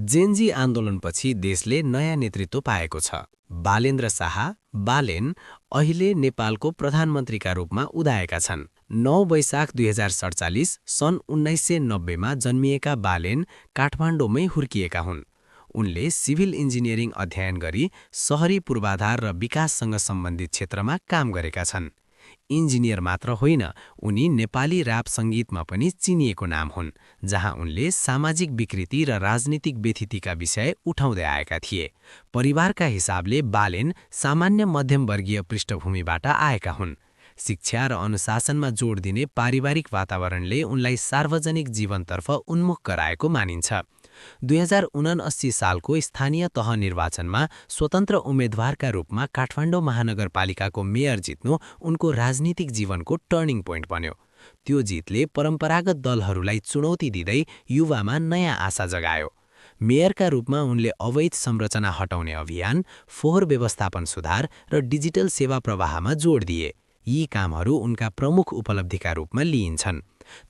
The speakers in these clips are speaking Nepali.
जेनजी आन्दोलनपछि देशले नयाँ नेतृत्व पाएको छ। बालेन्द्र शाह बालेन अहिले नेपालको प्रधानमन्त्रीका रूपमा उदाएका छन्। 9 वैशाख 2047 सन् 1990 मा जन्मिएका बालेन काठमाडौँमै हुर्किएका हुन्। उनले सिभिल इन्जिनियरिङ अध्ययन गरी सहरी पूर्वाधार र विकाससँग सम्बन्धित क्षेत्रमा काम गरेका छन्। इन्जिनियर मात्र होइन, उनी नेपाली र्याप सङ्गीतमा पनि चिनिएको नाम हुन्, जहाँ उनले सामाजिक विकृति र राजनीतिक व्यथितिका विषय उठाउँदै आएका थिए। परिवारका हिसाबले बालेन सामान्य मध्यमवर्गीय पृष्ठभूमिबाट आएका हुन्। शिक्षा र अनुशासनमा जोड दिने पारिवारिक वातावरणले उनलाई सार्वजनिक जीवनतर्फ उन्मुख गराएको मानिन्छ। 2079 सालको स्थानीय तह निर्वाचनमा स्वतन्त्र उम्मेद्वारका रूपमा काठमाडौँ महानगरपालिकाको मेयर जित्नु उनको राजनीतिक जीवनको टर्निङ पोइन्ट बन्यो। त्यो जितले परम्परागत दलहरूलाई चुनौती दिँदै युवामा नयाँ आशा जगायो। मेयरका रूपमा उनले अवैध संरचना हटाउने अभियान, फोहोर व्यवस्थापन सुधार र डिजिटल सेवा प्रवाहमा जोड दिए। यी कामहरू उनका प्रमुख उपलब्धिका रूपमा लिइन्छन्।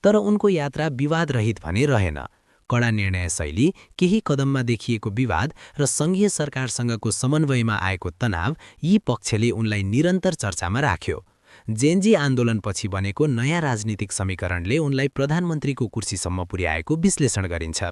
तर उनको यात्रा विवादरहित भने रहेन। कडा निर्णय शैली, केही कदममा देखिएको विवाद र सङ्घीय सरकारसँगको समन्वयमा आएको तनाव, यी पक्षले उनलाई निरन्तर चर्चामा राख्यो। जेनजी आन्दोलनपछि बनेको नयाँ राजनीतिक समीकरणले उनलाई प्रधानमन्त्रीको कुर्सीसम्म पुर्याएको विश्लेषण गरिन्छ।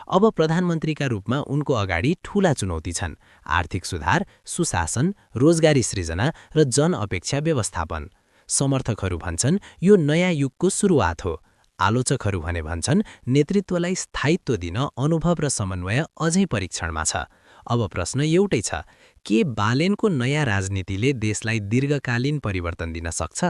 अब प्रधानमन्त्रीका रूपमा उनको अगाडि ठूला चुनौती छन्: आर्थिक सुधार, सुशासन, रोजगारी सृजना र जनअपेक्षा व्यवस्थापन। समर्थकहरू भन्छन् यो नयाँ युगको सुरुवात हो। आलोचकहरू भने भन्छन् नेतृत्वलाई स्थायित्व दिन अनुभव र समन्वय अझै परीक्षणमा छ। अब प्रश्न एउटै छ, के बालेनको नयाँ राजनीतिले देशलाई दीर्घकालीन परिवर्तन दिन सक्छ?